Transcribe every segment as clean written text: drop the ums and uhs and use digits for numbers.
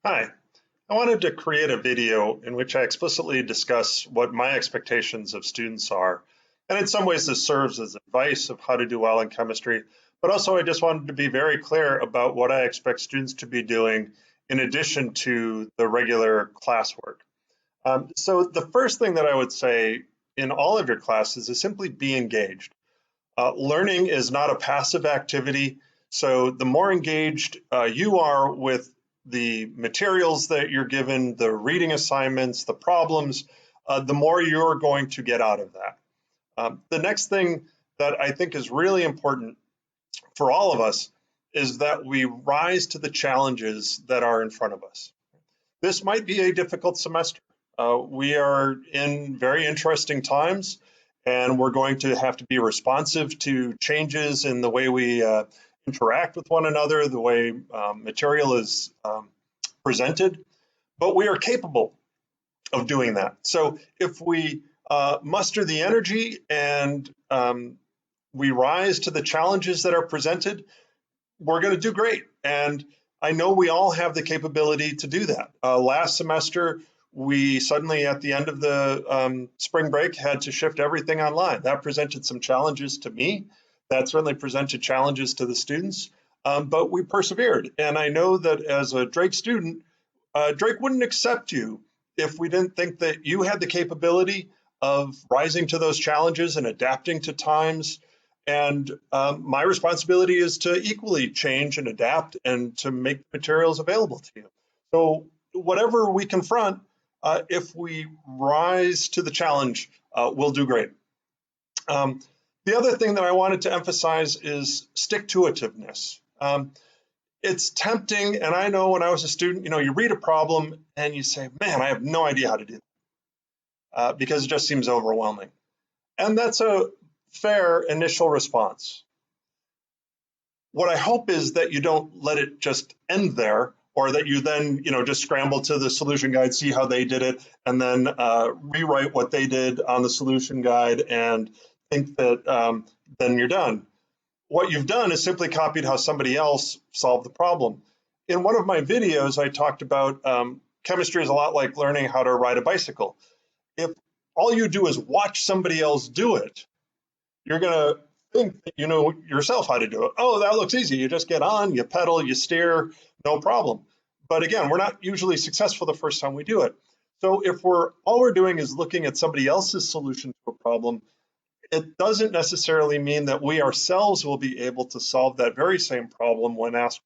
Hi, I wanted to create a video in which I explicitly discuss what my expectations of students are. And in some ways, this serves as advice of how to do well in chemistry, but also I just wanted to be very clear about what I expect students to be doing in addition to the regular classwork. So the first thing that I would say in all of your classes is simply be engaged. Learning is not a passive activity. So the more engaged you are with the materials that you're given, the reading assignments, the problems, the more you're going to get out of that. The next thing that I think is really important for all of us is that we rise to the challenges that are in front of us. This might be a difficult semester. We are in very interesting times, and we're going to have to be responsive to changes in the way we interact with one another, the way material is presented, but we are capable of doing that. So if we muster the energy and we rise to the challenges that are presented, we're going to do great. And I know we all have the capability to do that. Last semester, we suddenly, at the end of the spring break, had to shift everything online. That presented some challenges to me. That certainly presented challenges to the students, but we persevered. And I know that as a Drake student, Drake wouldn't accept you if we didn't think that you had the capability of rising to those challenges and adapting to times. And my responsibility is to equally change and adapt and to make materials available to you. So whatever we confront, if we rise to the challenge, we'll do great. The other thing that I wanted to emphasize is stick-to-itiveness. It's tempting, and I know when I was a student, you read a problem and you say, man, I have no idea how to do that, because it just seems overwhelming. And that's a fair initial response. What I hope is that you don't let it just end there, or that you then, just scramble to the solution guide, see how they did it, and then rewrite what they did on the solution guide and think that then you're done. What you've done is simply copied how somebody else solved the problem. In one of my videos, I talked about chemistry is a lot like learning how to ride a bicycle. If all you do is watch somebody else do it, you're going to think that you know yourself how to do it. Oh, that looks easy. You just get on, you pedal, you steer, no problem. But again, we're not usually successful the first time we do it. So if all we're doing is looking at somebody else's solution to a problem, it doesn't necessarily mean that we ourselves will be able to solve that very same problem when asked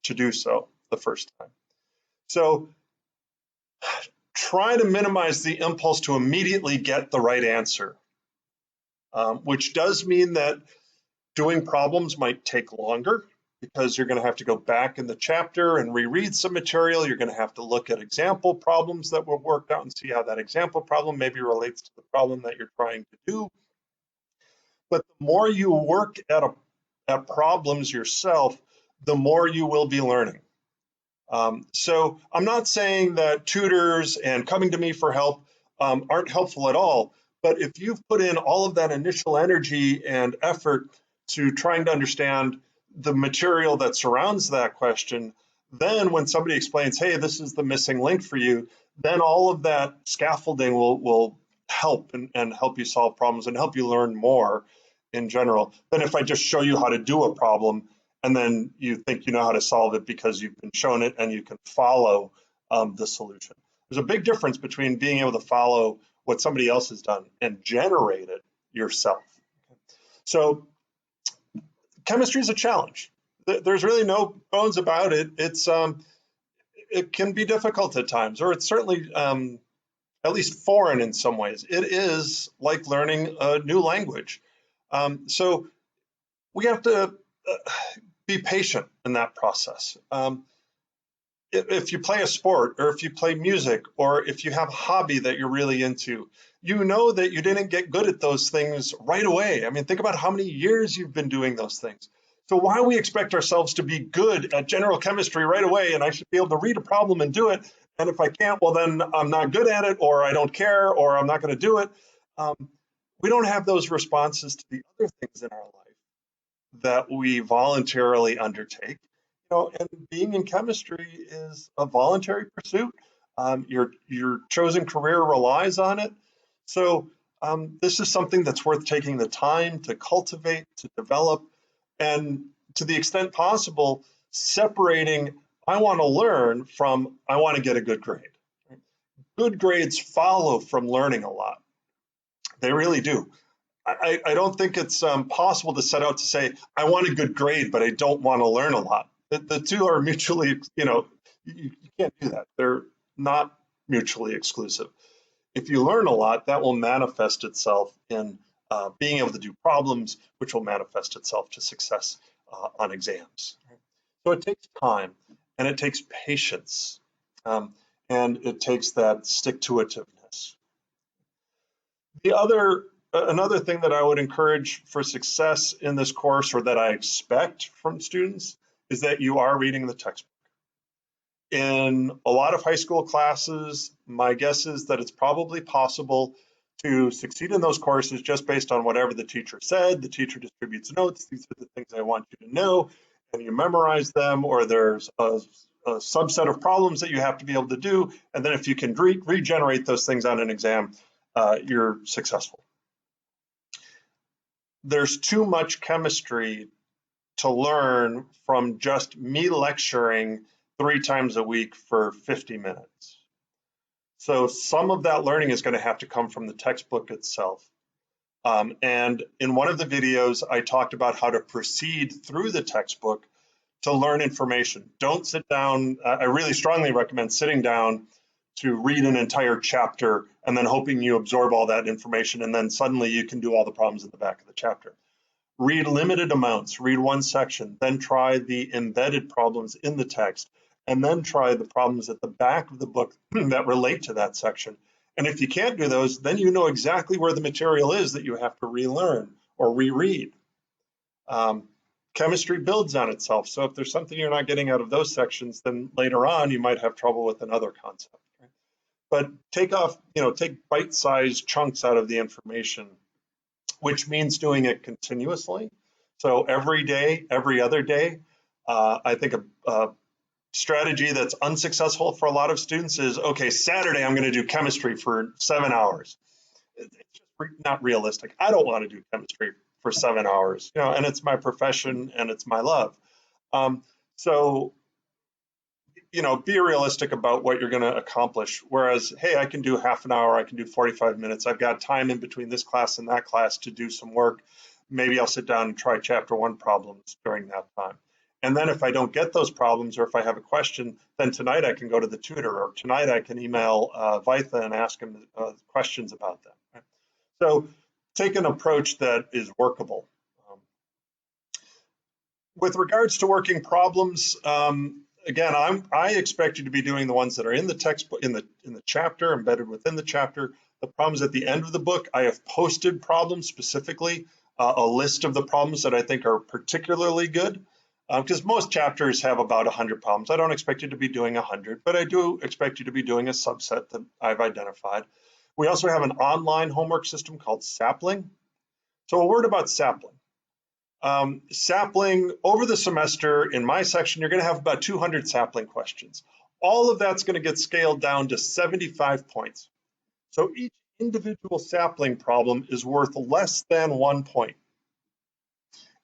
to do so the first time. So try to minimize the impulse to immediately get the right answer, which does mean that doing problems might take longer because you're going to have to go back in the chapter and reread some material. You're going to have to look at example problems that were worked out and see how that example problem maybe relates to the problem that you're trying to do. But the more you work at problems yourself, the more you will be learning. So I'm not saying that tutors and coming to me for help aren't helpful at all, but if you've put in all of that initial energy and effort to trying to understand the material that surrounds that question, then when somebody explains, hey, this is the missing link for you, then all of that scaffolding will help and help you solve problems and help you learn more in general than if I just show you how to do a problem and then you think you know how to solve it because you've been shown it and you can follow the solution. There's a big difference between being able to follow what somebody else has done and generate it yourself. So chemistry is a challenge. There's really no bones about it. It can be difficult at times, or it's certainly at least foreign in some ways. It is like learning a new language. So we have to be patient in that process. If you play a sport, or if you play music, or if you have a hobby that you're really into, you know that you didn't get good at those things right away. I mean, think about how many years you've been doing those things. So why we expect ourselves to be good at general chemistry right away, and I should be able to read a problem and do it, and if I can't, well, then I'm not good at it, or I don't care, or I'm not going to do it. We don't have those responses to the other things in our life that we voluntarily undertake. And being in chemistry is a voluntary pursuit. Your chosen career relies on it. So this is something that's worth taking the time to cultivate, to develop, and to the extent possible, separating I want to learn from I want to get a good grade. Good grades follow from learning a lot. They really do. I don't think it's possible to set out to say, I want a good grade, but I don't want to learn a lot. The two are mutually, you can't do that. They're not mutually exclusive. If you learn a lot, that will manifest itself in being able to do problems, which will manifest itself to success on exams. So it takes time and it takes patience and it takes that stick-to-itiveness. Another thing that I would encourage for success in this course, or that I expect from students, is that you are reading the textbook. In a lot of high school classes, my guess is that it's probably possible to succeed in those courses just based on whatever the teacher said. The teacher distributes notes. These are the things I want you to know, and you memorize them, or there's a subset of problems that you have to be able to do. And then if you can regenerate those things on an exam, you're successful. There's too much chemistry to learn from just me lecturing 3 times a week for 50 minutes. So some of that learning is going to have to come from the textbook itself. And in one of the videos, I talked about how to proceed through the textbook to learn information. Don't sit down. I really strongly recommend sitting down to read an entire chapter and then hoping you absorb all that information, and then suddenly you can do all the problems at the back of the chapter. Read limited amounts, read one section, then try the embedded problems in the text, and then try the problems at the back of the book that relate to that section. And if you can't do those, then you know exactly where the material is that you have to relearn or reread. Chemistry builds on itself. So if there's something you're not getting out of those sections, then later on you might have trouble with another concept. Right? But take bite-sized chunks out of the information, which means doing it continuously. So every day, every other day. I think a strategy that's unsuccessful for a lot of students is, okay, Saturday I'm going to do chemistry for 7 hours. It's just not realistic. I don't want to do chemistry for 7 hours, and it's my profession and it's my love. So be realistic about what you're going to accomplish. Whereas, hey, I can do half an hour, I can do 45 minutes. I've got time in between this class and that class to do some work. Maybe I'll sit down and try chapter 1 problems during that time. And then if I don't get those problems, or if I have a question, then tonight I can go to the tutor, or tonight I can email Vaitha and ask him questions about them. Right? So take an approach that is workable. With regards to working problems, again, I expect you to be doing the ones that are in the textbook, in the chapter, embedded within the chapter. The problems at the end of the book, I have posted problems specifically, a list of the problems that I think are particularly good, because most chapters have about 100 problems. I don't expect you to be doing 100, but I do expect you to be doing a subset that I've identified. We also have an online homework system called Sapling. So a word about Sapling. Sapling, over the semester, in my section, you're going to have about 200 Sapling questions. All of that's going to get scaled down to 75 points. So each individual Sapling problem is worth less than 1 point.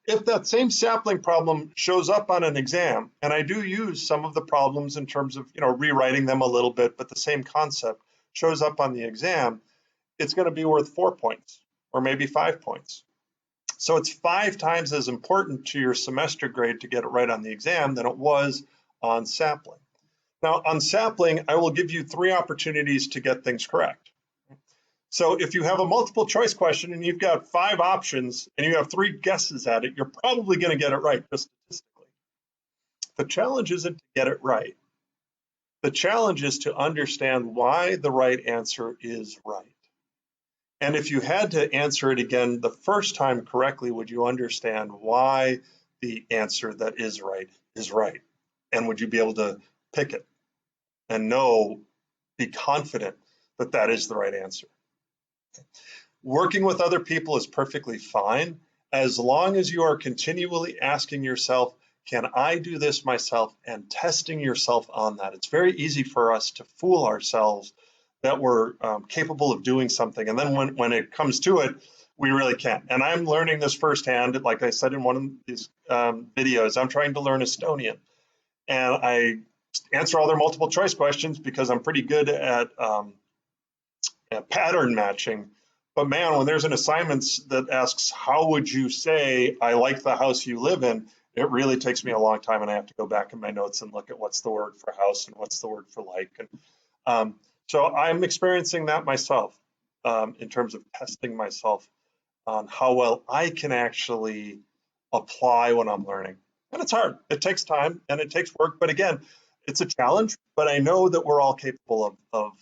If that same Sapling problem shows up on an exam, and I do use some of the problems in terms of rewriting them a little bit, but the same concept shows up on the exam, it's going to be worth 4 points or maybe 5 points. So it's 5 times as important to your semester grade to get it right on the exam than it was on Sapling. Now on Sapling, I will give you 3 opportunities to get things correct. So if you have a multiple choice question and you've got 5 options and you have 3 guesses at it, you're probably going to get it right just statistically. The challenge isn't to get it right. The challenge is to understand why the right answer is right. And if you had to answer it again the first time correctly, would you understand why the answer that is right? And would you be able to pick it and be confident that that is the right answer? Working with other people is perfectly fine as long as you are continually asking yourself, can I do this myself, and testing yourself on that. It's very easy for us to fool ourselves that we're capable of doing something. And then when it comes to it, we really can't. And I'm learning this firsthand. Like I said in one of these videos, I'm trying to learn Estonian. And I answer all their multiple choice questions because I'm pretty good at pattern matching. But man, when there's an assignment that asks, how would you say, I like the house you live in? It really takes me a long time, and I have to go back in my notes and look at what's the word for house and what's the word for like. And so I'm experiencing that myself in terms of testing myself on how well I can actually apply what I'm learning. And it's hard. It takes time and it takes work. But again, it's a challenge, but I know that we're all capable of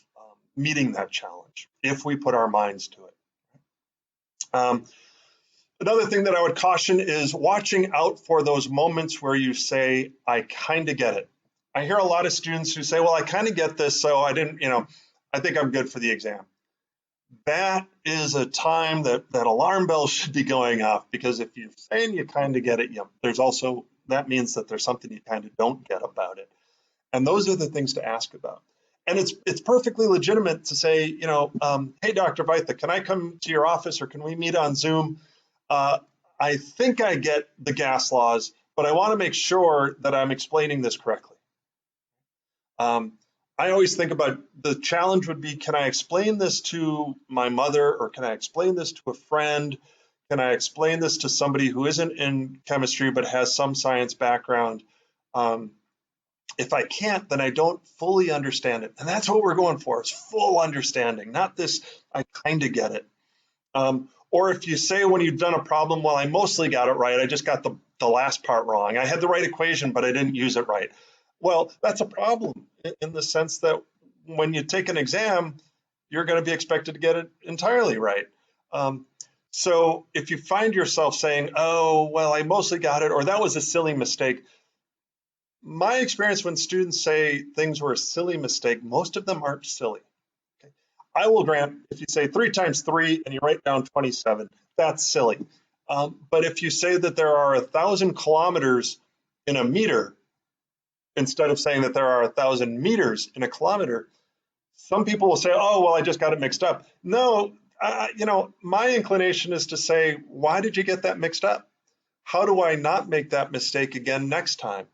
meeting that challenge if we put our minds to it. Another thing that I would caution is watching out for those moments where you say, I kind of get it. I hear a lot of students who say, well, I kind of get this, so I didn't, I think I'm good for the exam. That is a time that alarm bells should be going off, because if you're saying you kind of get it, there's also, that means that there's something you kind of don't get about it. And those are the things to ask about. And it's perfectly legitimate to say, hey, Dr. Vaitha, can I come to your office or can we meet on Zoom? I think I get the gas laws, but I want to make sure that I'm explaining this correctly. I always think about the challenge would be, can I explain this to my mother, or can I explain this to a friend? Can I explain this to somebody who isn't in chemistry but has some science background? If I can't, then I don't fully understand it. And that's what we're going for, is full understanding, not this, I kind of get it. Or if you say when you've done a problem, well, I mostly got it right, I just got the last part wrong. I had the right equation, but I didn't use it right. Well, that's a problem in the sense that when you take an exam, you're going to be expected to get it entirely right. So if you find yourself saying, oh, well, I mostly got it, or that was a silly mistake, my experience when students say things were a silly mistake, most of them aren't silly. Okay? I will grant, if you say 3 times 3 and you write down 27, that's silly. But if you say that there are 1,000 kilometers in a meter, instead of saying that there are 1,000 meters in a kilometer, some people will say, oh, well, I just got it mixed up. No, my inclination is to say, why did you get that mixed up? How do I not make that mistake again next time?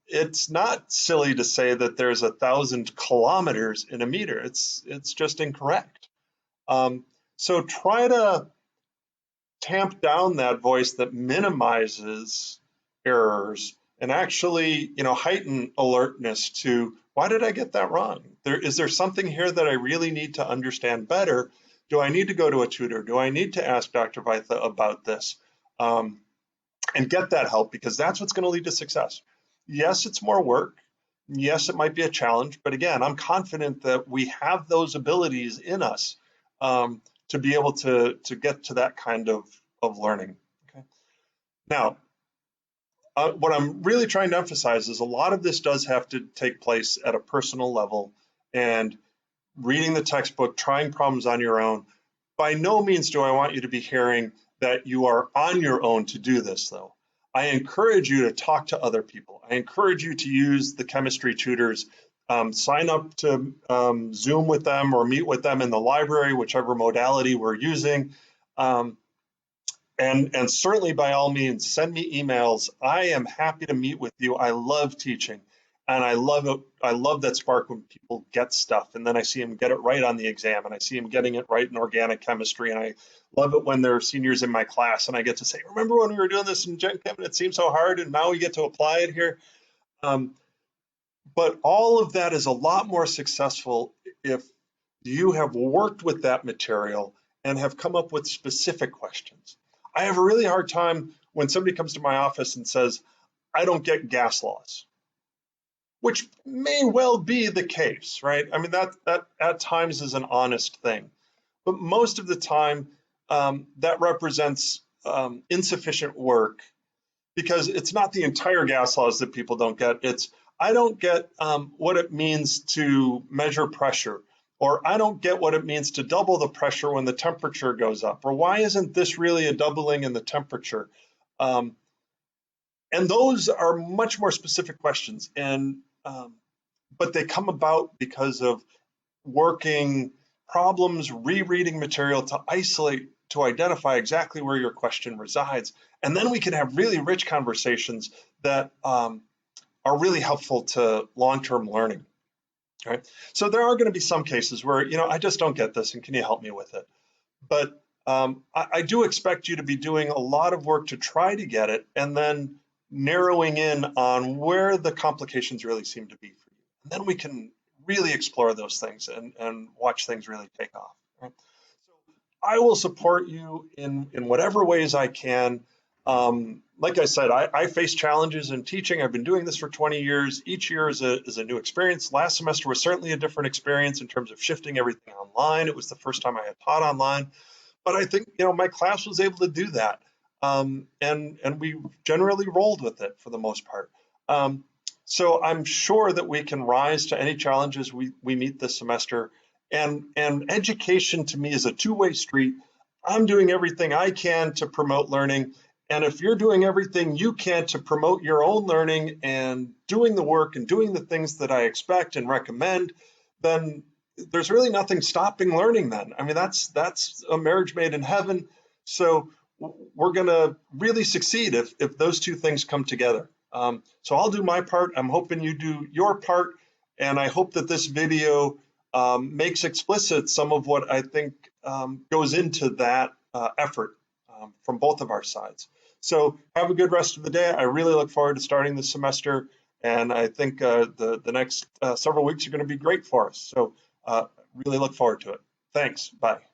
It's not silly to say that there's 1,000 kilometers in a meter. It's just incorrect. So try to tamp down that voice that minimizes errors and actually, heighten alertness to, why did I get that wrong? Is there something here that I really need to understand better? Do I need to go to a tutor? Do I need to ask Dr. Vaitha about this? And get that help, because that's what's going to lead to success. Yes, it's more work. Yes, it might be a challenge, but again, I'm confident that we have those abilities in us to be able to get to that kind of learning. Okay. Now, what I'm really trying to emphasize is a lot of this does have to take place at a personal level, and reading the textbook, trying problems on your own. By no means do I want you to be hearing that you are on your own to do this, though. I encourage you to talk to other people. I encourage you to use the chemistry tutors, sign up to Zoom with them or meet with them in the library, whichever modality we're using. And certainly, by all means, send me emails. I am happy to meet with you. I love teaching. And I love it. I love that spark when people get stuff, and then I see them get it right on the exam, and I see them getting it right in organic chemistry. And I love it when they're seniors in my class, and I get to say, "Remember when we were doing this in Gen Chem and it seemed so hard, and now we get to apply it here." But all of that is a lot more successful if you have worked with that material and have come up with specific questions. I have a really hard time when somebody comes to my office and says, "I don't get gas laws." Which may well be the case, right? I mean, that at times is an honest thing. But most of the time, that represents insufficient work, because it's not the entire gas laws that people don't get. It's, I don't get what it means to measure pressure, or I don't get what it means to double the pressure when the temperature goes up, or why isn't this really a doubling in the temperature? And those are much more specific questions, but they come about because of working problems, rereading material to isolate, to identify exactly where your question resides. And then we can have really rich conversations that are really helpful to long-term learning. Right? So there are going to be some cases where, I just don't get this and can you help me with it? But I do expect you to be doing a lot of work to try to get it and then narrowing in on where the complications really seem to be for you. And then we can really explore those things and watch things really take off. Right? So I will support you in whatever ways I can. Like I said, I face challenges in teaching. I've been doing this for 20 years. Each year is a new experience. Last semester was certainly a different experience in terms of shifting everything online. It was the first time I had taught online. But I think, my class was able to do that. And we generally rolled with it for the most part. So I'm sure that we can rise to any challenges we meet this semester. And education to me is a two-way street. I'm doing everything I can to promote learning. And if you're doing everything you can to promote your own learning and doing the work and doing the things that I expect and recommend, then there's really nothing stopping learning then. I mean, that's a marriage made in heaven. So we're going to really succeed if those two things come together. So I'll do my part. I'm hoping you do your part. And I hope that this video makes explicit some of what I think goes into that effort from both of our sides. So have a good rest of the day. I really look forward to starting this semester. And I think the next several weeks are going to be great for us. So really look forward to it. Thanks. Bye.